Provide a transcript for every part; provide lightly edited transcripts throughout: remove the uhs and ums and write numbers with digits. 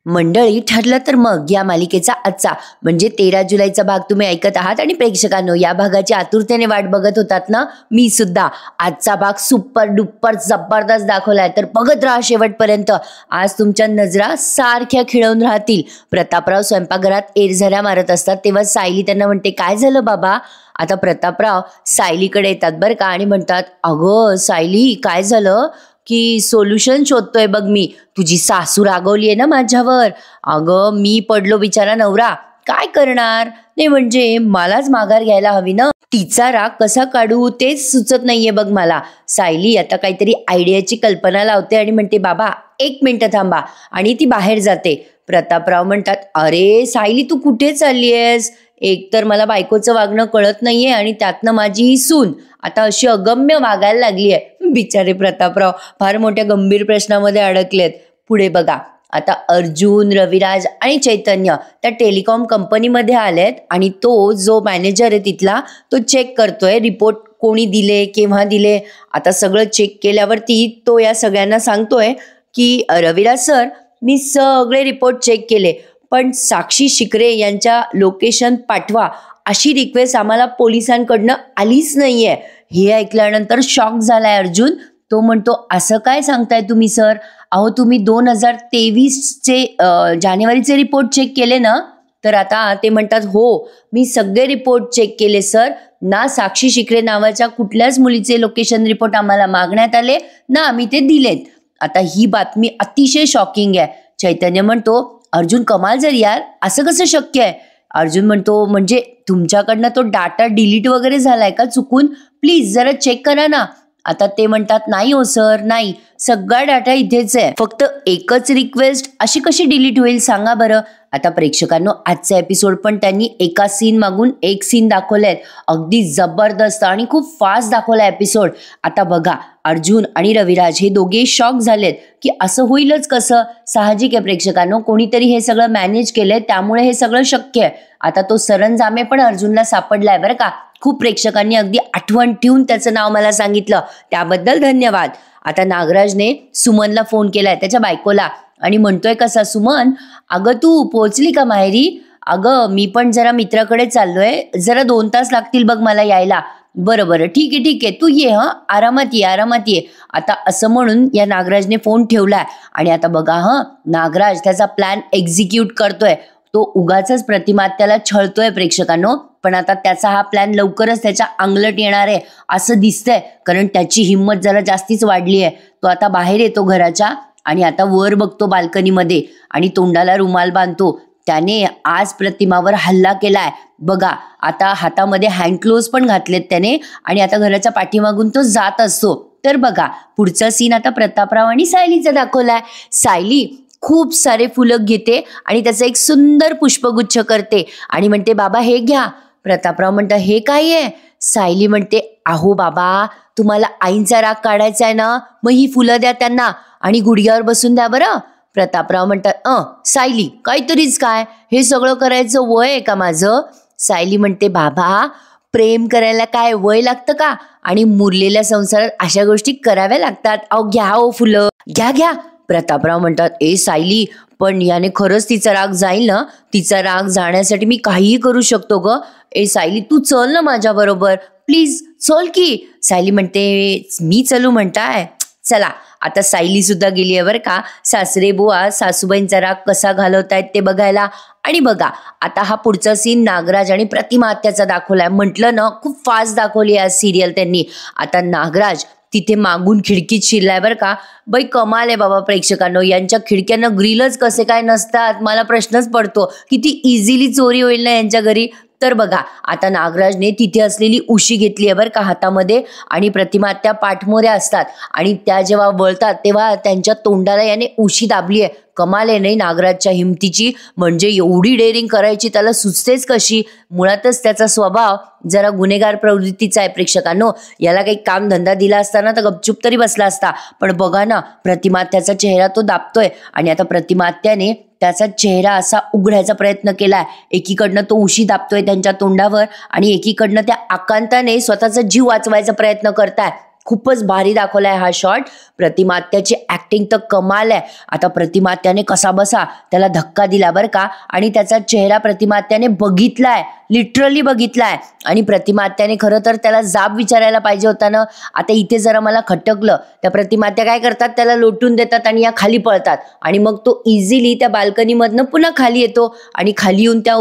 मंडळी, ठरलं तर मग या मालिकेचा आजचा म्हणजे 13 जुलैचा भाग तुम्ही ऐकत आहात. आणि प्रेक्षकांनो, या भागाची आतुरतेने वाट बघत होतात ना, मी सुद्धा. आजचा भाग सुपर डुप्पर जबरदस्त दाखवलाय, तर बघत राहा शेवटपर्यंत. आज तुमच्या नजरा सारख्या खिळवून राहतील. प्रतापराव स्वयंपाकघरात एरझऱ्या मारत असतात तेव्हा सायली त्यांना म्हणते, काय झालं बाबा? आता प्रतापराव सायलीकडे येतात बरं का आणि म्हणतात, अगं सायली, काय झालं की सोल्युशन शोधतोय बघ मी. तुझी सासू रागवली आहे ना माझ्यावर. अगं मी पडलो बिचारा नवरा, काय करणार? नाही म्हणजे मलाच माघार घ्यायला हवी ना. तिचा राग कसा काढू तेच सुचत नाहीये बघ मला. सायली आता काहीतरी आयडियाची कल्पना लावते आणि म्हणते, बाबा 1 मिनिट थांबा, आणि ती बाहेर जाते. प्रतापराव म्हणतात, अरे सायली, तू कुठे चालली आहेस? एक तर मला बायकोचं वागणं कळत नाहीये आणि त्यातनं माझी ही सून आता अशी अगम्य वागायला लागली आहे. बिचारे प्रतापराव फार मोठ्या गंभीर प्रश्नामध्ये अडकलेत. पुढे बघा, आता अर्जुन, रविराज आणि चैतन्य त्या टेलिकॉम कंपनीमध्ये आलेत आणि तो जो मॅनेजर आहे तिथला, तो चेक करतोय रिपोर्ट कोणी दिले, केव्हा दिले. आता सगळं चेक केल्यावरती तो या सगळ्यांना सांगतोय की रविराज सर, मी सगळे रिपोर्ट चेक केले, पण साक्षी शिकरे यांच्या लोकेशन पाठवा अशी रिक्वेस्ट आम्हाला पोलिसांकडनं आलीच नाहीये. हे ऐकल्यानंतर शॉक झालाय अर्जुन. तो म्हणतो, असं काय सांगताय तुम्ही सर? अहो तुम्ही 2023चे जानेवारीचे रिपोर्ट चेक केले ना? तर आता ते म्हणतात, हो मी सगळे रिपोर्ट चेक केले सर. ना साक्षी शिकरे नावाच्या कुठल्याच मुलीचे लोकेशन रिपोर्ट आम्हाला मागण्यात आले ना आम्ही ते दिलेत. आता ही बातमी अतिशय शॉकिंग आहे. चैतन्य म्हणतो, अर्जुन कमाल जर यार, असं कसं शक्य आहे? अर्जुन म्हणतो, म्हणजे तुमच्याकडनं तो डाटा डिलीट वगैरे झालाय का चुकून? प्लीज जरा चेक करा ना. आता ते म्हणतात, नाही हो सर, नाही, सगळा डाटा इथेच आहे, फक्त एकच रिक्वेस्ट अशी कशी डिलीट होईल सांगा बरं. आता प्रेक्षकांनो, आजचा एपिसोड पण त्यांनी एका सीन मागून एक सीन दाखवलेत. अगदी जबरदस्त आणि खूप फास्ट दाखवला एपिसोड. आता बघा, अर्जुन आणि रविराज हे दोघे शॉक झालेत की असं होईलच कसं. साहजिक आहे प्रेक्षकांनो, कोणीतरी हे सगळं मॅनेज केलंय त्यामुळे हे सगळं शक्य आहे. आता तो सरंजामे पण अर्जुनला सापडलाय बरं का. खूप प्रेक्षकांनी अगदी आठवण ठेवून त्याचं नाव मला सांगितलं, त्याबद्दल धन्यवाद. आता नागराजने सुमनला फोन केलाय, त्याच्या बायकोला, आणि म्हणतोय, कसा सुमन, अगं तू पोहोचली का माहेरी? अगं मी पण जरा मित्राकडे चाललोय, जरा 2 तास लागतील बघ मला यायला. बरं बरं, ठीक आहे, तू ये, हा आरामात ये. आता असं म्हणून या नागराजने फोन ठेवलाय. आणि आता बघा, नागराज त्याचा प्लॅन एक्झिक्यूट करतोय. तो उगाच प्रतिमात्याला छळतोय प्रेक्षकांनो, पण आता त्याचा हा प्लॅन लवकरच त्याच्या अंगलट येणार आहे असं दिसतंय, कारण त्याची हिंमत जरा जास्तीच वाढली आहे. तो आता बाहेर येतो घराच्या आणि आता वर बघतो बाल्कनीमध्ये आणि तोंडाला रुमाल बांधतो. त्याने आज प्रतिमावर हल्ला केलाय बघा. आता हातामध्ये हँड ग्लोव्ज पण घातलेत त्याने आणि आता घराच्या पाठीमागून तो जात असतो. तर बघा, पुढचा सीन आता प्रतापराव आणि सायलीचा दाखवलाय. सायली खूप सारे फुलं घेते आणि त्याचा एक सुंदर पुष्पगुच्छ करते आणि म्हणते, बाबा हे घ्या. प्रतापराव म्हणतात, हे काय आहे? सायली म्हणते, अहो बाबा, तुम्हाला आईंचा राग काढायचा आहे ना, मग ही फुलं द्या त्यांना आणि गुडघ्यावर बसून द्या बरं. प्रतापराव म्हणतात, सायली काहीतरीच काय, हे सगळं करायचं वय आहे का माझं? सायली म्हणते, बाबा प्रेम करायला काय वय लागतं का? आणि मुरलेल्या संसारात अशा गोष्टी कराव्या लागतात. अहो घ्या हो फुलं, घ्या. प्रतापराव म्हणतात, ए सायली, पण याने खरंच तिचा राग जाईल ना? तिचा राग जाण्यासाठी मी काहीही करू शकतो ग. ए सायली, तू चल ना माझ्या बरोबर, प्लीज चल की. सायली म्हणते, मी चलू म्हणताय? चला. आता सायली सुद्धा गेली आहे बरं का सासरे बुवा सासूबाईंचा राग कसा घालवतायत ते बघायला. आणि बघा, आता हा पुढचा सीन नागराज आणि प्रतिमा आत्याचा दाखवलाय. म्हटलं ना, खूप फास्ट दाखवली आज सिरियल त्यांनी. आता नागराज तिथे मागून खिडकीत शिरलाय बरं का. बाई कमाल आहे बाबा प्रेक्षकांनो, यांच्या खिडक्यांना ग्रिलच कसे काय नसतात, मला प्रश्नच पडतो. किती इझिली चोरी होईल ना यांच्या घरी. तर बघा, आता नागराजने तिथे असलेली उशी घेतली आहे बरं का हातामध्ये आणि प्रतिमा त्या पाठमोऱ्या असतात आणि त्या जेव्हा वळतात तेव्हा त्यांच्या तोंडाला याने उशी दाबली आहे. कमाल आहे नाही नागराजच्या हिमतीची. म्हणजे एवढी डेअरिंग करायची त्याला सुचतेच कशी? मुळातच त्याचा स्वभाव जरा गुन्हेगार प्रवृत्तीचा आहे प्रेक्षकांनो. याला काही काम धंदा दिला असताना तर गपचूप तरी बसला असता. पण बघा ना, प्रतिमात्याचा चेहरा तो दाबतोय आणि आता प्रतिमात्याने त्याचा चेहरा असा उघडायचा प्रयत्न केलाय. एकीकडनं तो उशी दाबतोय त्यांच्या तोंडावर आणि एकीकडनं त्या आकांताने स्वतःचा जीव वाचवायचा प्रयत्न करताय. खूपच भारी दाखवलाय हा शॉट. प्रतिमात्याची ऍक्टिंग तर कमाल आहे. आता प्रतिमात्याने कसा बसा त्याला धक्का दिला बरं का, आणि त्याचा चेहरा प्रतिमात्याने बघितलाय, लिटरली बघितलाय. आणि प्रतिमात्याने खरं तर त्याला जाब विचारायला पाहिजे होता ना. आता इथे जरा मला खटकलं. त्या प्रतिमात्या काय करतात, त्याला लोटून देतात आणि या खाली पळतात, आणि मग तो इझिली त्या बाल्कनीमधनं पुन्हा खाली येतो आणि खाली येऊन त्या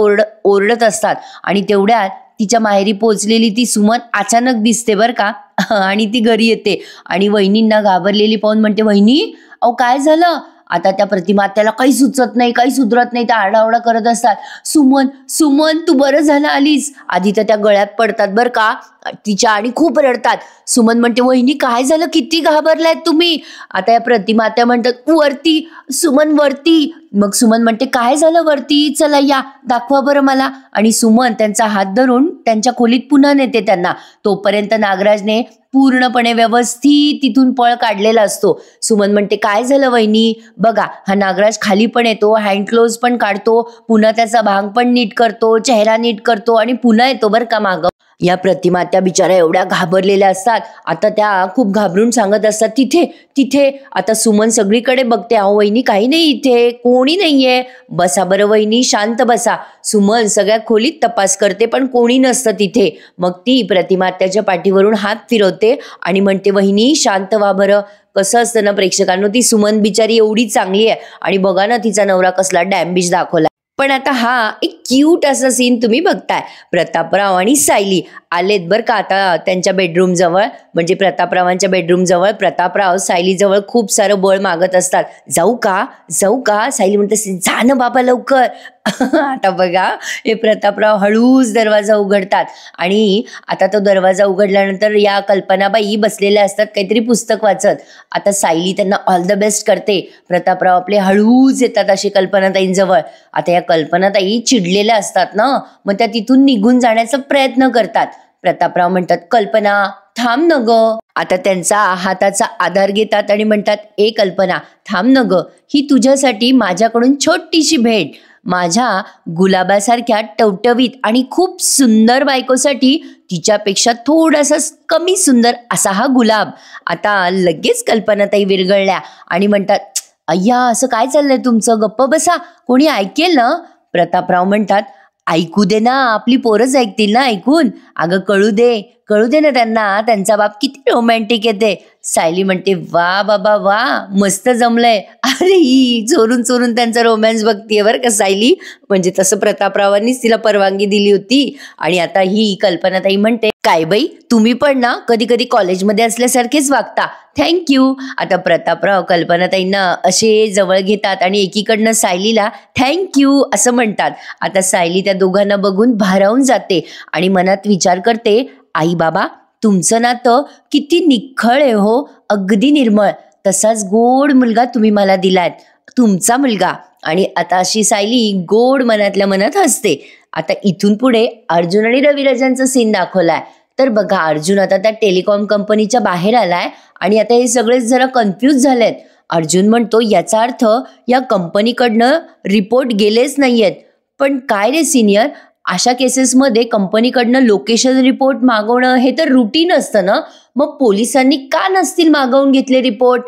ओरडत असतात. आणि तेवढ्यात तिच्या माहेरी पोहोचलेली ती सुमन अचानक दिसते बरं का आणि ती घरी येते आणि वहिनींना घाबरलेली पाहून म्हणते, वहिनी अहो काय झालं. आता त्या प्रतिमात्याला काही सुचत नाही, काही सुधरत नाही. त्या आरडाओरडा करत असतात, सुमन सुमन तू बरं झालं आलीस. आधी तर त्या गळ्यात पडतात बरं का तिच्या आणि खूप रडतात. सुमन म्हणते, वहिनी काय झालं, किती घाबरलायत तुम्ही. आता या प्रतिमात्या म्हणतात, वरती सुमन वरती. मग सुमन म्हणते, काय झालं वरती, चला या दाखवा बरं मला. आणि सुमन त्यांचा हात धरून त्यांच्या खोलीत पुन्हा नेते त्यांना. तोपर्यंत नागराजने पूर्णपणे व्यवस्थित तिथून पळ काढलेला असतो. सुमन म्हणते, काय झालं वहिनी. बघा हा नागराज खाली पण येतो, हँड क्लोज पण काढतो, पुन्हा त्याचा भांग पण नीट करतो, चेहरा नीट करतो आणि पुन्हा येतो बरं का मागं. या प्रतिमात्या बिचाऱ्या एवढ्या घाबरलेल्या असतात. आता त्या खूप घाबरून सांगत असतात, तिथे तिथे. आता सुमन सगळीकडे बघते, अहो वहिनी काही नाही, इथे कोणी नाहीये. बसा बरं वहिनी, शांत बसा. सुमन सगळ्या खोलीत तपास करते पण कोणी नसतं तिथे. मग ती प्रतिमात्याच्या पाठीवरून हात फिरवते आणि म्हणते, वहिनी शांत व्हा बरं. कसं असतं ना प्रेक्षकांनो, ती सुमन बिचारी एवढी चांगली आहे आणि बघा ना तिचा नवरा कसला डॅम्बिश दाखवला. पण आता हा एक क्यूट असा सीन तुम्ही बघताय. प्रतापराव आणि सायली आलेत बरं का आता त्यांच्या बेडरूम जवळ, म्हणजे प्रतापरावांच्या बेडरूम जवळ. प्रतापराव सायली जवळ खूप सारं बळ मागत असतात. जाऊ का जाऊ का. सायली म्हणते, जा ना बाबा लवकर. आता बघा हे प्रतापराव हळूच दरवाजा उघडतात आणि आता तो दरवाजा उघडल्यानंतर या कल्पनाबाई बसलेल्या असतात काहीतरी पुस्तक वाचत. आता सायली त्यांना ऑल द बेस्ट करते. प्रतापराव आपले हळूच येतात अशी कल्पनाताईंजवळ. आता या कल्पनाताई चिडलेल्या असतात ना, मग त्या तिथून निघून जाण्याचा प्रयत्न करतात. प्रतापराव म्हणतात, कल्पना थांब न ग. आता त्यांचा हाताचा आधार घेतात आणि म्हणतात, ए कल्पना थांब न ग, ही तुझ्यासाठी माझ्याकडून छोटीशी भेट. माझ्या गुलाबासारख्या टवटवीत आणि खूप सुंदर बायकोसाठी तिच्यापेक्षा थोडासा कमी सुंदर असा हा गुलाब. आता लगेच कल्पनाताई विरघळल्या आणि म्हणतात, अय्या असं काय चाललंय तुमचं, गप्प बसा, कोणी ऐकेल ना. प्रतापराव म्हणतात, ऐकू दे ना, आपली पोरच ऐकतील ना ऐकून. अगं कळू दे ना त्यांना, त्यांचा बाप किती रोमॅन्टिक येते. सायली म्हणते, वा बाबा वा, मस्त जमलंय. अरे ही चोरून चोरून त्यांचा रोमॅन्स बघतीये बरं का सायली. म्हणजे तसं प्रतापरावांनीच तिला परवानगी दिली होती. आणि आता ही कल्पनाताई म्हणते, काय बाई तुम्ही पण ना कधी कधी कॉलेजमध्ये असल्यासारखेच वागता, थँक्यू. आता प्रतापराव कल्पनाताईंना असे जवळ घेतात आणि एकीकडनं सायलीला थँक्यू असं म्हणतात. आता सायली त्या दोघांना बघून भारावून जाते आणि मनात विचार करते, आई बाबा तुमचं नातं किती निखळ आहे हो, अगदी निर्मळ. तसाच गोड मुलगा तुम्ही मला दिलात, तुमचा मुलगा. आणि आता अशी सायली गोड मनातल्या मनात हसते. आता इथून पुढे अर्जुन आणि रविराजांचा सीन दाखवलाय. तर बघा अर्जुन आता त्या टेलिकॉम कंपनीच्या बाहेर आलाय आणि आता हे सगळे जरा कन्फ्यूज झालेत. अर्जुन म्हणतो, याचा अर्थ या कंपनीकडनं रिपोर्ट गेलेच नाहीयेत. पण काय रे सिनियर, अशा केसेसमध्ये कंपनीकडनं लोकेशन रिपोर्ट मागवणं हे तर रुटीन असतं ना, मग पोलिसांनी का नसतील मागवून घेतले रिपोर्ट.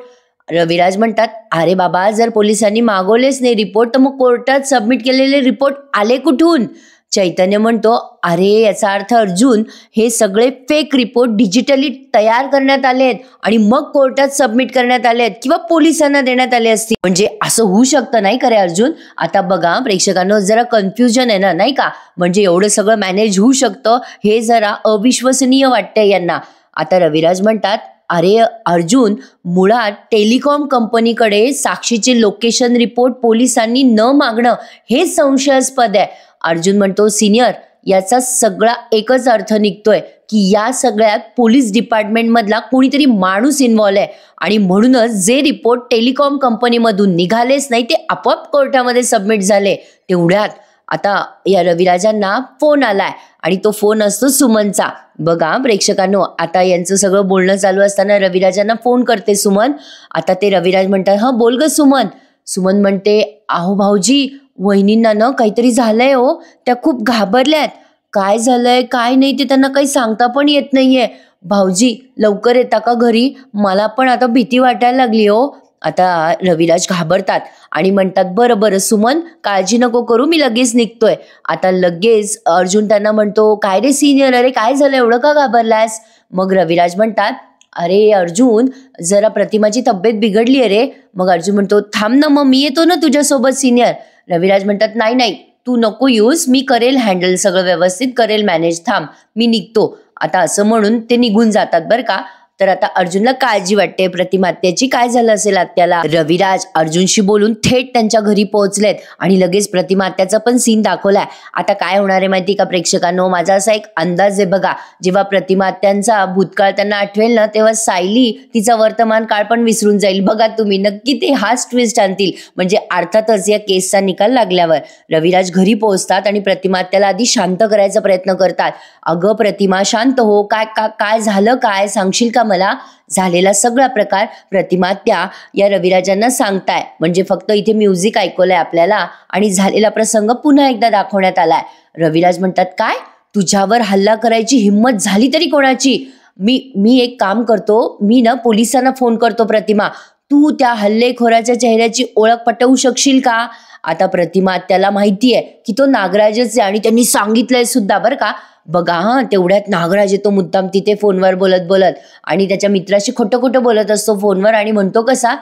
रविराज म्हणतात, अरे बाबा जर पोलिसांनी मागवलेच नाही रिपोर्ट तर मग कोर्टात सबमिट केलेले रिपोर्ट आले कुठून. चैतन्य म्हणतो, अरे याचा अर्थ अर्जुन हे सगळे फेक रिपोर्ट डिजिटली तयार करण्यात आलेत आणि मग कोर्टात सबमिट करण्यात आलेत किंवा पोलिसांना देण्यात आले असतील. म्हणजे असं होऊ शकतं नाही का रे अर्जुन. आता बघा प्रेक्षकांना जरा कन्फ्युजन आहे ना, नाही का. म्हणजे एवढं सगळं मॅनेज होऊ शकतं हे जरा अविश्वसनीय वाटतंय यांना. आता रविराज म्हणतात, अरे अर्जुन मुळात टेलिकॉम कंपनीकडे साक्षीचे लोकेशन रिपोर्ट पोलिसांनी न मागणं हे संशयास्पद आहे. अर्जुन म्हणतो, सिनियर याचा सगळा एकच अर्थ निघतोय की या सगळ्यात पोलीस डिपार्टमेंट मधला कोणीतरी माणूस इन्व्हॉल्व आहे आणि म्हणूनच जे रिपोर्ट टेलिकॉम कंपनीमधून निघालेच नाही ते आपोआप कोर्टामध्ये सबमिट झाले. तेवढ्यात आता या रविराजांना फोन आलाय आणि तो फोन असतो सुमनचा. बघा प्रेक्षकांनो, आता यांचं सगळं बोलणं चालू असताना रविराजांना फोन करते सुमन. आता ते रविराज म्हणतात, हा बोल ग सुमन. सुमन म्हणते, अहो भाऊजी वहिनींना ना काहीतरी झालंय हो, त्या खूप घाबरल्यात. काय झालंय काय नाही ते त्यांना काही सांगता पण येत नाहीये. भाऊजी लवकर येता का घरी, मला पण आता भीती वाटायला लागली हो. आता रविराज घाबरतात आणि म्हणतात बरं बरं सुमन, काळजी नको करू, मी लगेच निघतोय. आता लगेच अर्जुन त्यांना म्हणतो, काय रे सिनियर, अरे काय झालं, एवढं का घाबरलास? मग रविराज म्हणतात, अरे अर्जुन, जरा प्रतिमाची तब्येत बिघडली आहे रे. मग अर्जुन म्हणतो, थांब ना, मग मी येतो ना तुझ्यासोबत सिनियर. रविराज म्हणतात, नाही नाही, तू नको येऊस, मी करेल हँडल, सगळं व्यवस्थित करेल मॅनेज, थांब मी निघतो. आता असं म्हणून ते निघून जातात बरं का. तर आता अर्जुनला काळजी वाटते प्रतिमात्याची, काय झालं असेल आत्याला. रविराज अर्जुनशी बोलून थेट त्यांच्या घरी पोहोचलेत आणि लगेच प्रतिमात्याचा पण सीन दाखवलाय. आता काय होणार आहे माहिती का प्रेक्षकांनो, माझा असा एक अंदाज आहे बघा, जेव्हा प्रतिमात्यांचा भूतकाळ त्यांना आठवेल ना, तेव्हा सायली तिचा वर्तमान काळ पण विसरून जाईल. बघा तुम्ही, नक्की ते हाच ट्विस्ट आणतील. म्हणजे अर्थातच या केसचा निकाल लागल्यावर रविराज घरी पोहोचतात आणि प्रतिमात्याला आधी शांत करायचा प्रयत्न करतात. अगं प्रतिमा, शांत हो, काय झालं, काय सांगशील का मला? झालेला सगळा प्रकार प्रतिमात्या या रविराजांना सांगताय. म्हणजे फक्त इथे म्युझिक ऐकवलंय आपल्याला आणि झालेला प्रसंग पुन्हा एकदा दाखवण्यात आलाय. रविराज म्हणतात, काय तुझ्यावर हल्ला करायची हिंमत झाली तरी कोणाची? मी एक काम करतो, मी ना पोलिसांना फोन करतो प्रतिमा, तू त्या हल्लेखोराच्या चेहऱ्याची ओळख पटवू शकशील का? आता प्रतिमा त्याला माहितीये की तो नागराजच आहे आणि त्यांनी सांगितलंय सुद्धा बरं का. बघा हा, तेवढ्यात नागराज येतो मुद्दाम तिथे फोनवर बोलत बोलत आणि त्याच्या मित्राशी खोटं खोटं बोलत असतो फोनवर आणि म्हणतो कसा,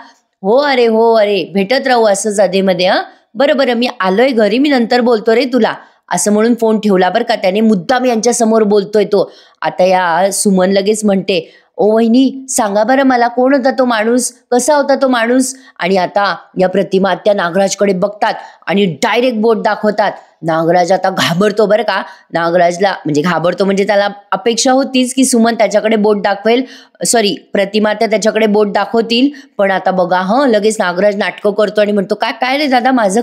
हो अरे भेटत राहू असंच अधेमध्ये, बरं मी आलोय घरी, मी नंतर बोलतो रे तुला, असं म्हणून फोन ठेवला बरं का त्याने. मुद्दाम यांच्या समोर बोलतोय तो. आता या सुमन लगेच म्हणते, ओ वहिनी सांगा बरं मला, कोण होता तो माणूस, कसा होता तो माणूस? आणि आता या प्रतिमा त्या नागराजकडे बघतात आणि डायरेक्ट बोट दाखवतात. नागराज आता घाबरतो बरं का. नागराजला म्हणजे घाबरतो म्हणजे त्याला अपेक्षा होतीच की सुमन त्याच्याकडे बोट दाखवेल, सॉरी प्रतिमा त्याच्याकडे बोट दाखवतील. पण आता बघा लगेच नागराज नाटकं करतो आणि म्हणतो, काय रे दादा, माझं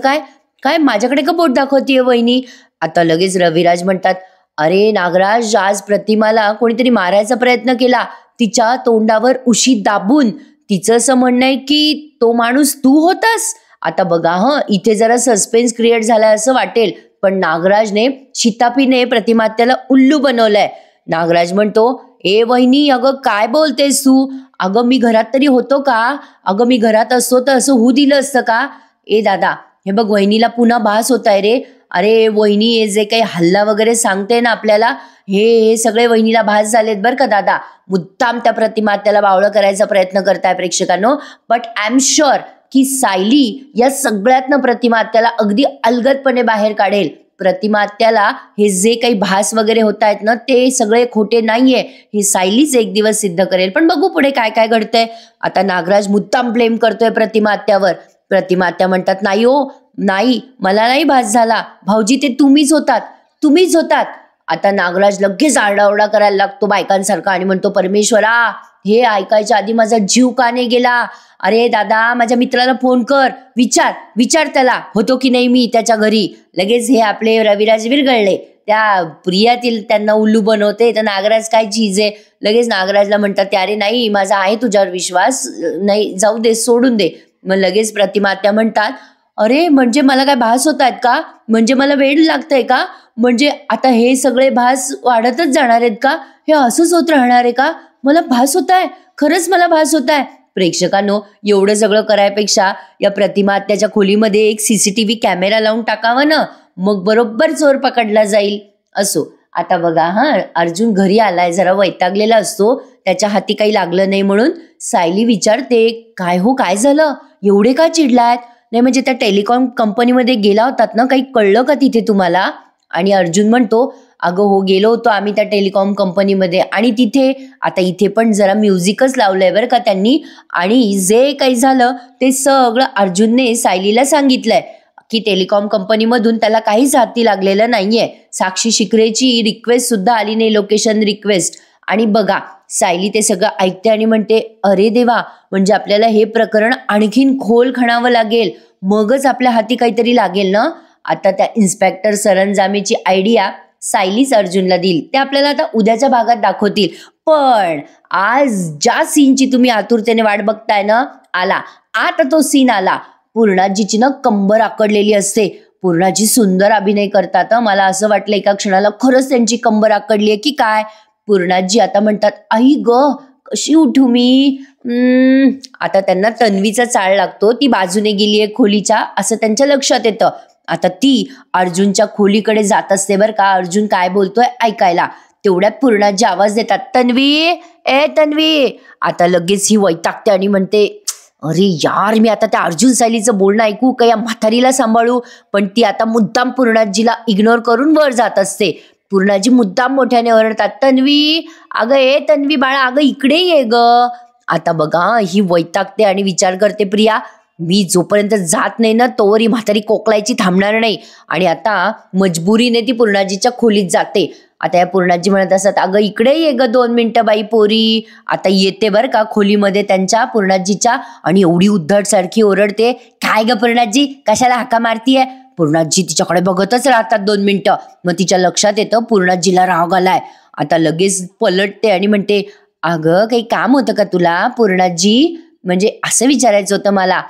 काय माझ्याकडे का बोट दाखवतीये वहिनी? आता लगेच रविराज म्हणतात, अरे नागराज, आज प्रतिमाला कोणीतरी मारायचा प्रयत्न केला, तिच्या तोंडावर उशी दाबून. तिचं असं म्हणणं आहे की तो माणूस तू होतास. आता बघा इथे जरा सस्पेन्स क्रिएट झालाय असं वाटेल, पण नागराजने शितापीने प्रतिमात्याला उल्लू बनवलंय. नागराज म्हणतो, ए वहिनी, अगं काय बोलतेस तू? अगं मी घरात तरी होतो का? अगं मी घरात असतो तर असं होऊ दिलं असतं का? ए दादा, हे बघ वहिनीला पुन्हा भास होत आहे रे. अरे वहिनी, हे जे काही हल्ला वगैरे सांगते ना आपल्याला, हे सगळे वहिनीला भास झालेत बरं का दादा. मुद्दाम त्या प्रतिमात्याला बावळं करायचा प्रयत्न करताय प्रेक्षकांनो. बट आय एम शुअर की सायली या सगळ्यातनं प्रतिमात्याला अगदी अलगदपणे बाहेर काढेल. प्रतिमात्याला हे जे काही भास वगैरे होत आहेत ना, ते सगळे खोटे नाहीये, हे सायलीच एक दिवस सिद्ध करेल. पण बघू पुढे काय काय घडतंय. आता नागराज मुद्दाम ब्लेम करतोय प्रतिमात्यावर. प्रतिमात्या म्हणतात, नाही हो, नाही, मला नाही भास झाला भाऊजी, ते तुम्हीच होतात. आता नागराज लगेच आरडाओरडा करायला लागतो बायकांसारखा आणि म्हणतो, परमेश्वरा, हे ऐकायच्या आधी माझा जीव का नाही गेला? अरे दादा, माझ्या मित्राला फोन कर, विचार त्याला होतो की नाही मी त्याच्या घरी. लगेच हे आपले रविराज विरघळले, त्या प्रियातील त्यांना उल्लू बनवते. तर नागराज काय चीज आहे. लगेच नागराजला म्हणतात, अरे नाही, माझा आहे तुझ्यावर विश्वास, नाही जाऊ दे, सोडून दे. मग लगेच प्रतिमात्या म्हणतात, अरे म्हणजे मला काय भास होत आहेत का? म्हणजे मला वेळ लागतंय का? म्हणजे आता हे सगळे भास वाढतच जाणार आहेत का? हे असंच होत राहणार आहे का? मला भास होत आहे, खरंच मला भास होत आहे. प्रेक्षकांनो, एवढं सगळं करायपेक्षा या प्रतिमात्याच्या खोलीमध्ये एक CCTV कॅमेरा लावून टाकावा ना, मग बरोबर चोर पकडला जाईल. असो, आता बघा अर्जुन घरी आलाय, जरा वैतागलेला असतो, त्याच्या हाती काही लागलं नाही म्हणून सायली विचारते, काय झालं, एवढे का चिडलात? नाही म्हणजे त्या टेलिकॉम कंपनीमध्ये गेला होतात ना, काही कळलं का तिथे तुम्हाला? आणि अर्जुन म्हणतो, अगं हो, गेलो होतो आम्ही त्या टेलिकॉम कंपनीमध्ये आणि तिथे, आता इथे पण जरा म्युझिकच लावलंय बरं का त्यांनी, आणि जे काही झालं ते सगळं अर्जुनने सायलीला सांगितलंय की टेलिकॉम कंपनीमधून त्याला काहीच हाती लागलेलं नाहीये. साक्षी शिकरेची रिक्वेस्ट सुद्धा आली नाही, लोकेशन रिक्वेस्ट. आणि बघा सायली ते सगळं ऐकते आणि म्हणते, अरे देवा, म्हणजे आपल्याला हे प्रकरण आणखीन खोल खणावं लागेल, मगच आपल्या हाती काहीतरी लागेल ना. आता त्या इन्स्पेक्टर सरंजामेची आयडिया सायलीच अर्जुनला देईल, ते आपल्याला आता उद्याच्या भागात दाखवतील. पण आज ज्या सीनची तुम्ही आतुरतेने वाट बघताय ना, आता तो सीन आला. पूर्णाजीची ना कंबर आकडलेली असते. पूर्णाजी सुंदर अभिनय करतात. मला असं वाटलं एका क्षणाला खरंच त्यांची कंबर आकडली आहे की काय. पूर्णाजी आता म्हणतात, आई ग कशी उठू मी. आता त्यांना तन्वीचा चाळ लागतो, ती बाजूने गेलीये खोलीच्या असं त्यांच्या लक्षात येतं. आता ती अर्जुनच्या खोलीकडे जात असते बरं का, अर्जुन काय बोलतोय ऐकायला. तेवढ्यात पूर्णाजी आवाज देतात, तन्वी, ए तन्वी. आता लगेच ही वैतागते आणि म्हणते, अरे यार मी आता त्या अर्जुन सायलीचं बोलणं ऐकू का या म्हातारीला सांभाळू. पण ती आता मुद्दाम पूर्णाजीला इग्नोर करून वर जात असते. पूर्णाजी मुद्दाम मोठ्याने ओरडतात, तन्वी, अगं ए तन्वी बाळा, अगं इकडे ये ग. आता बघा ही वैतागते आणि विचार करते, प्रिया मी जोपर्यंत जात नाही ना तोवर ही म्हातारी कोकलायची थांबणार नाही. आणि आता मजबुरीने ती पूर्णाजीच्या खोलीत जाते. आता या पूर्णाजी म्हणत असतात, अगं इकडे ये ग 2 मिनिटं बाई पोरी. आता येते बरं का खोलीमध्ये त्यांच्या पूर्णाजीच्या आणि एवढी उद्धटसारखी ओरडते, काय ग पूर्णाजी कशाला हाका मारतीये. पूर्णाजी तिच्याकडे बघतच राहतात 2 मिनिटं. मग तिच्या लक्षात येतं पूर्णाजीला राग आलाय. आता लगेच पलटते आणि म्हणते, अगं काही काम होतं का तुला पूर्णाजी, म्हणजे असं विचारायचं होतं मला.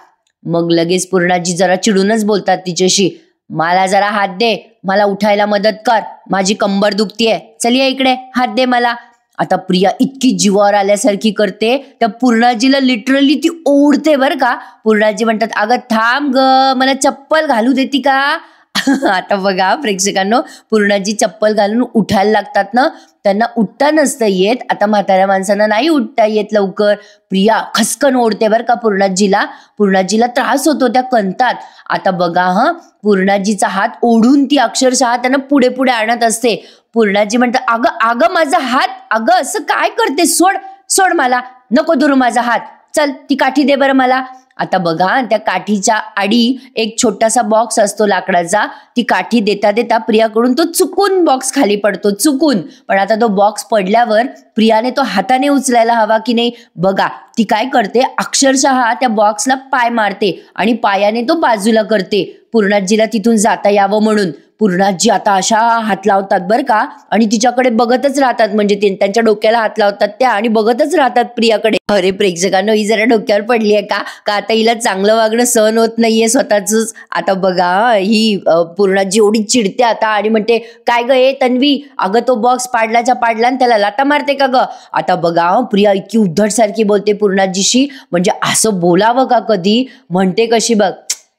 मग लगेच पूर्णाजी जरा चिडूनच बोलतात तिच्याशी, मला जरा हात दे, मला उठायला मदत कर, माझी कंबर दुखतीये, चल ये इकडे हात दे मला. आता प्रिया इतकी जीवावर आल्यासारखी करते, त्या पूर्णाजीला लिटरली ती ओढते बरं का. पूर्णाजी म्हणतात, अगं थांब ग, मला चप्पल घालू देती का. आता बघा प्रेक्षकांनो, पूर्णाजी चप्पल घालून उठायला लागतात ना, त्यांना उठता नसतं येत. आता म्हाताऱ्या माणसांना नाही उठता येत लवकर. प्रिया खसकन ओढते बरं का पूर्णाजीला. पूर्णाजीला त्रास होतो त्या कंतात. आता बघा पूर्णाजीचा हात ओढून ती अक्षरशः त्यांना पुढे पुढे आणत असते. पूर्णाजी म्हणतात, अगं अगं माझा हात, अगं असं काय करते, सोड सोड मला, नको धरू माझा हात, चल ती काठी दे बरं मला. आता बघा त्या काठीच्या आडी एक छोटासा बॉक्स असतो लाकडाचा. ती काठी देता देता प्रियाकडून तो चुकून बॉक्स खाली पडतो, चुकून. पण आता तो बॉक्स पडल्यावर प्रियाने तो हाताने उचलायला हवा की नाही. बघा ती काय करते, अक्षरशः त्या बॉक्सला पाय मारते आणि पायाने तो बाजूला करते पूर्णाजीला तिथून जाता यावं म्हणून. पूर्णाजी आता अशा हात लावतात बरं का आणि तिच्याकडे बघतच राहतात, म्हणजे त्यांच्या डोक्याला हात लावतात त्या आणि बघतच राहतात प्रियाकडे. अरे प्रेक्षकांनो, ही जरा डोक्यावर पडली आहे का आता हिला चांगलं वागणं सहन होत नाहीये स्वतःच. आता बघा ही पूर्णाजी एवढी चिडते आता आणि म्हणते, काय ग ए तन्वी, अगं तो बॉक्स पाडल्याच्या पाडला आणि त्याला लाता मारते का ग. आता बघा प्रिया इतकी उद्धट सारखी बोलते पूर्णाजीशी, म्हणजे असं बोलावं का कधी. म्हणते कशी बघ,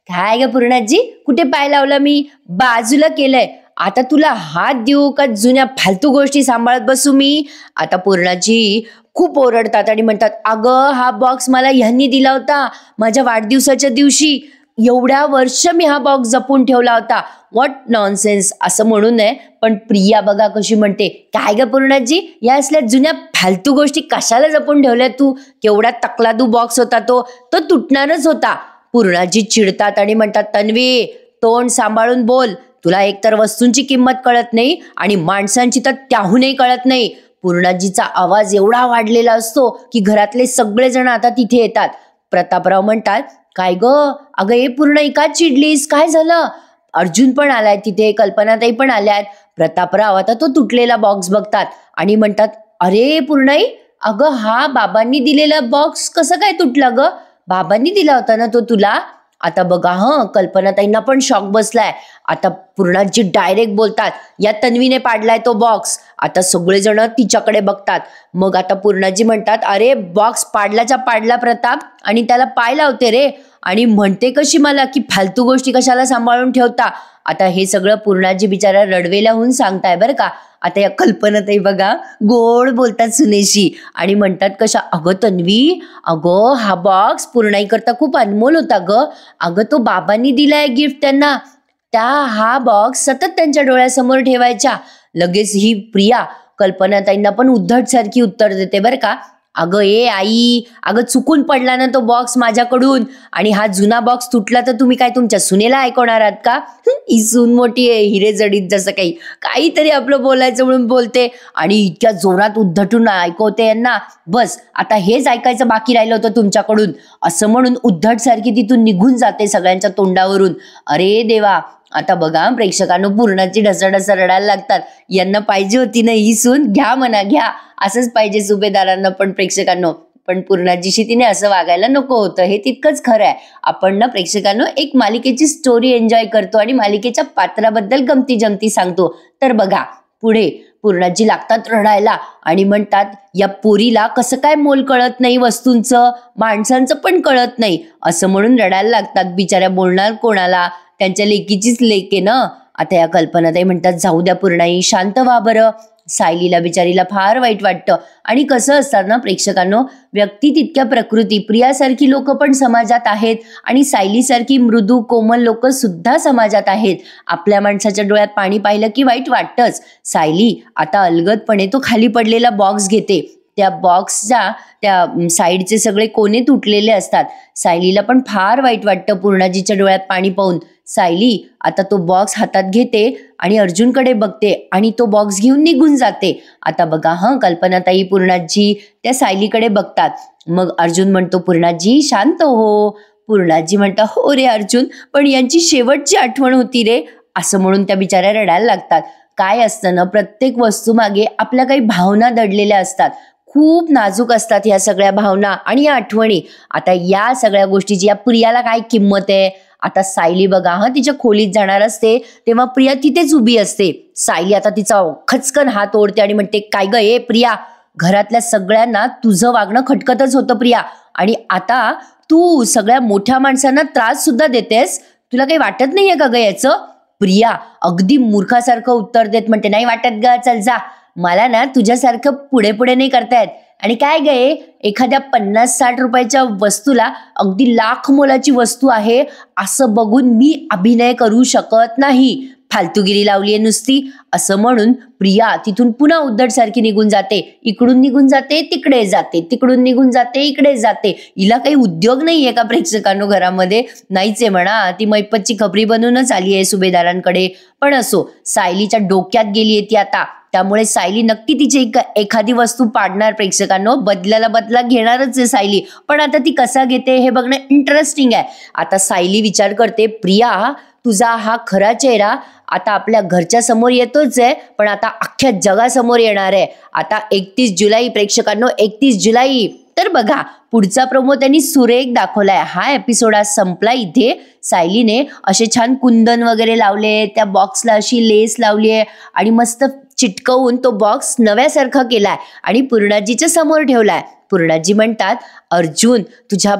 काय ग पूर्णाजी, कुठे पाय लावला मी, बाजूला केलंय, आता तुला हात देऊ का जुन्या फालतू गोष्टी सांभाळत बसू मी. आता पूर्णाजी खूप ओरडतात आणि म्हणतात, अगं हा बॉक्स मला ह्यांनी दिला होता माझ्या वाढदिवसाच्या दिवशी, एवढ्या वर्ष मी हा बॉक्स जपून ठेवला होता, व्हॉट नॉनसेन्स असं म्हणू नये. पण प्रिया बघा कशी म्हणते, काय ग पूर्णाजी, या असल्या जुन्या फालतू गोष्टी कशाला जपून ठेवल्या तू, केवढा तकलादू बॉक्स होता तो तुटणारच होता. पूर्णाजी चिडतात आणि म्हणतात, तन्वी तोंड सांभाळून बोल, तुला एकतर वस्तूंची किंमत कळत नाही आणि माणसांची तर त्याहूनही कळत नाही. पूर्णाजीचा आवाज एवढा वाढलेला असतो की घरातले सगळेजण आता तिथे येतात. प्रतापराव म्हणतात, काय ग अगं ए पूर्ण का चिडलीस, काय झालं. अर्जुन पण आलाय तिथे, कल्पनाताई पण आल्यात. प्रतापराव आता तो तुटलेला बॉक्स बघतात आणि म्हणतात, अरे पूर्णाई, अगं हा बाबांनी दिलेला बॉक्स कसं काय तुटला ग, बाबांनी दिला होता ना तो तुला. आता बघा कल्पनाताईंना पण शॉक बसलाय. आता पूर्णाजी डायरेक्ट बोलतात, या तन्वीने पाडलाय तो बॉक्स. आता सगळेजण तिच्याकडे बघतात. मग आता पूर्णाजी म्हणतात, अरे बॉक्स पाडल्याचा पाडला प्रताप, आणि त्याला पाय लावते रे, आणि म्हणते कशी मला की फालतू गोष्टी कशाला सांभाळून ठेवता. आता हे सगळं पूर्णाजी बिचारा रडवेला होऊन सांगताय बरं का. आता या कल्पनाताई बघा गोड बोलतात सुनेशी आणि म्हणतात कशा, अगं तन्वी, अगं हा बॉक्स पूर्णाई करता खूप अनमोल होता ग, अगं तो बाबांनी दिलाय गिफ्ट त्यांना, त्या हा बॉक्स सतत त्यांच्या डोळ्यासमोर ठेवायच्या. लगेच ही प्रिया कल्पनाताईंना पण उद्धट सारखी उत्तर देते बरं का, अगं ए आई, अगं चुकून पडला ना तो बॉक्स माझ्याकडून, आणि हा जुना बॉक्स तुटला तर तुम्ही काय तुमच्या सुनेला ऐकवणार आहात का. ही सून मोठी आहे हिरे जडीत, जसं काहीतरी आपलं बोलायचं म्हणून बोलते आणि इतक्या जोरात उद्धटून ऐकवते यांना. बस आता हेच ऐकायचं बाकी राहिलं होतं तुमच्याकडून, असं म्हणून उद्धट सारखी तिथून निघून जाते सगळ्यांच्या तोंडावरून. अरे देवा. आता बघा प्रेक्षकांनो, पूर्णाची ढसाढसा रडायला लागतात. यांना पाहिजे होती ना ही सून, घ्या म्हणा घ्या, असंच पाहिजे सुभेदारांना पण प्रेक्षकांनो. पण पूर्णाजीशी तिने असं वागायला नको होतं, हे तितकंच खरं आहे. आपण ना प्रेक्षकांनो एक मालिकेची स्टोरी एन्जॉय करतो आणि मालिकेच्या पात्राबद्दल गमती जमती सांगतो. तर बघा पुढे पूर्णाजी लागतात रडायला आणि म्हणतात, या पोरीला कसं काय मोल कळत नाही वस्तूंचं, माणसांचं पण कळत नाही असं म्हणून रडायला लागतात. बिचाऱ्या बोलणार कोणाला, त्यांच्या लेकीचीच लेक आहे ना. आता या कल्पनाताई म्हणतात, जाऊ द्या पूर्णाई, शांत व्हा बरं. सायलीला बिचारीला फार वाईट वाटतं. आणि कसं असतात ना प्रेक्षकांनो, व्यक्ती तितक्या प्रकृती. प्रियासारखी लोक पण समाजात आहेत आणि सायलीसारखी मृदू कोमल लोक सुद्धा समाजात आहेत. आपल्या माणसाच्या डोळ्यात पाणी पाहिलं की वाईट वाटतंच. सायली आता अलगदपणे तो खाली पडलेला बॉक्स घेते. त्या बॉक्सच्या त्या साईडचे सगळे कोने तुटलेले असतात. सायलीला पण फार वाईट वाटतं पूर्णाजीच्या डोळ्यात पाणी पाहून. सायली आता तो बॉक्स हातात घेते आणि अर्जुनकडे बघते आणि तो बॉक्स घेऊन निघून जाते. आता बघा कल्पनाताई, पूर्णाजी त्या सायलीकडे बघतात. मग अर्जुन म्हणतो, पूर्णाजी शांत हो. पूर्णाजी म्हणतात, हो रे अर्जुन, पण यांची शेवटची आठवण होती रे, असं म्हणून त्या बिचाऱ्या रडायला लागतात. काय असतं ना, प्रत्येक वस्तू मागे आपल्या काही भावना दडलेल्या असतात. खूप नाजूक असतात ह्या सगळ्या भावना आणि या आठवणी. आता या सगळ्या गोष्टीची या प्रियाला काय किंमत आहे. आता सायली बघा तिच्या खोलीत जाणार असते तेव्हा प्रिया तिथेच उभी असते. सायली आता तिचा खचकन हात ओढते आणि म्हणते, काय ग ए प्रिया, घरातल्या सगळ्यांना तुझं वागणं खटकतच होतं प्रिया, आणि आता तू सगळ्या मोठ्या माणसांना त्रास सुद्धा देतेस. तुला काही वाटत नाहीये का ग याचं. प्रिया अगदी मूर्खासारखं उत्तर देत म्हणते, नाही वाटत ग, चल जा, मला ना तुझ्यासारखं पुढे पुढे नाही करतायत. आणि काय गे, एखाद्या 50-60 रुपयाच्या वस्तूला अगदी लाख मोलाची वस्तू आहे असं बघून मी अभिनय करू शकत नाही. फालतूगिरी लावलीये नुसती, असं म्हणून प्रिया तिथून पुन्हा उद्धटसारखी निघून जाते. इकडून निघून जाते तिकडे जाते, तिकडून निघून जाते इकडे जाते. हिला काही उद्योग नाहीये का प्रेक्षकांनो घरामध्ये. नाहीच आहे म्हणा, ती मैपतची खबरी बनूनच आली आहे सुभेदारांकडे. पण असो, सायलीच्या डोक्यात गेलीये ती आता. त्यामुळे सायली नक्की तिची एखादी वस्तू पाडणार प्रेक्षकांनो. बदल्याला बदला घेणारच आहे सायली. पण आता ती कसा घेते हे बघणं इंटरेस्टिंग आहे. आता सायली विचार करते, प्रिया तुझा हा खरा चेहरा आता आपल्या घरच्या समोर येतोच आहे, पण आता अख्ख्या जगासमोर येणार आहे. आता 31 जुलै प्रेक्षकांनो, 31 जुलै. तर बघा पुढचा प्रोमो त्यांनी सुरेख दाखवलाय. हा एपिसोड आज संपला इथे. सायलीने असे छान कुंदन वगैरे लावले, त्या बॉक्सला अशी लेस लावली आहे आणि मस्त चिटकवून तो बॉक्स नव्यासारखा केलाय आणि पूर्णाजीच्या समोर ठेवलाय. पूर्णाजी म्हणतात, अर्जुन तुझ्या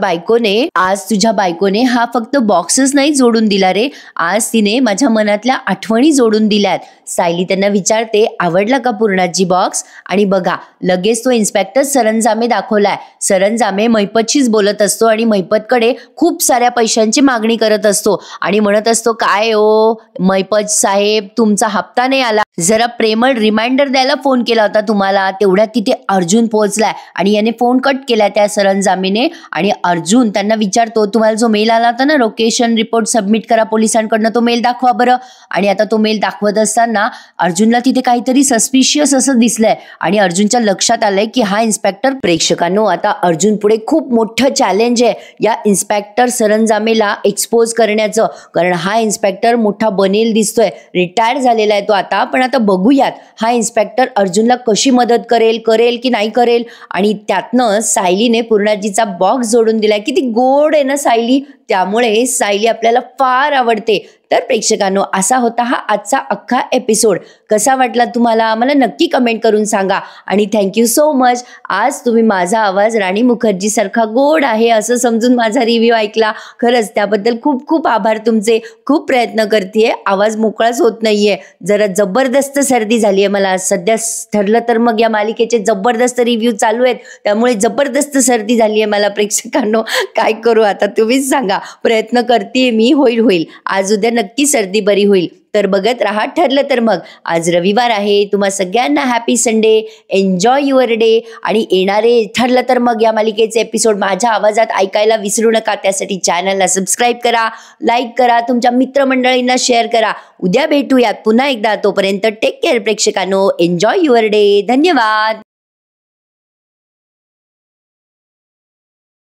बायकोने हा फक्त बॉक्सच नाही जोडून दिला रे, आज तिने माझ्या मनातल्या आठवणी जोडून दिल्यात. सायली त्यांना विचारते, आवडला का पूर्णाजी बॉक्स. आणि बघा लगेच तो इन्स्पेक्टर सरंजामे दाखवलाय. सरंजामे मैपतशीच बोलत असतो आणि मैपतकडे खूप साऱ्या पैशांची मागणी करत असतो आणि म्हणत असतो, काय ओ मैपत साहेब, तुमचा हप्ता नाही आला, जरा प्रेमळ रिमाइंडर द्यायला फोन केला होता तुम्हाला. तेवढ्यात तिथे अर्जुन पोहोचलाय आणि याने फोन कट केलाय त्या सरंजामेने. आणि अर्जुन त्यांना विचारतो, तुम्हाला जो मेल आला होता ना, लोकेशन रिपोर्ट सबमिट करा पोलिसांकडनं, तो मेल दाखवा बरं. आणि आता तो मेल दाखवत असताना अर्जुनला तिथे काहीतरी सस्पिशियस असं दिसलंय आणि अर्जुनच्या लक्षात आलंय की हा इन्स्पेक्टर. प्रेक्षकांनो आता अर्जुन पुढे खूप मोठं चॅलेंज आहे या इन्स्पेक्टर सरंजामेला एक्सपोज करण्याचं, कारण हा इन्स्पेक्टर मोठा बनेल दिसतोय. रिटायर झालेला आहे तो आता. पण आता बघूयात हा इन्स्पेक्टर अर्जुनला कशी मदत करेल की नाही करेल. आणि त्यातनं सायलीने पूर्णाजीचा बॉक्स जोडून दिलाय. किती गोड आहे ना सायली, त्यामुळे सायली आपल्याला फार आवडते. तर प्रेक्षकांनो असा होता हा आजचा अख्खा एपिसोड. कसा वाटला तुम्हाला मला नक्की कमेंट करून सांगा. आणि थँक्यू सो मच, आज तुम्ही माझा आवाज राणी मुखर्जी सारखा गोड आहे असं समजून माझा रिव्ह्यू ऐकला. खरंच त्याबद्दल खूप खूप आभार तुमचे. खूप प्रयत्न करतेय, आवाज मोकळाच होत नाहीये. जरा जबरदस्त सर्दी झाली आहे मला सध्या. ठरलं तर मग या मालिकेचे जबरदस्त रिव्ह्यू चालू आहेत, त्यामुळे जबरदस्त सर्दी झाली आहे मला प्रेक्षकांनो. काय करू आता तुम्हीच सांगा. प्रयत्न करते मी, होईल आज उद्या नक्की सर्दी बरी होईल. तर बघत राहा ठरलं तर मग. आज रविवार आहे, तुम्हा सगळ्यांना happy Sunday, enjoy your day. आणि येणारे ठरलं तर मग या मालिकेचे एपिसोड माझ्या आवाजात ऐकायला विसरू नका. त्यासाठी चॅनलला सबस्क्राईब करा, लाईक करा, तुमच्या मित्रमंडळींना शेअर करा. उद्या भेटूयात पुन्हा एकदा. तोपर्यंत टेक केअर प्रेक्षकांनो, एन्जॉय युअर डे. धन्यवाद.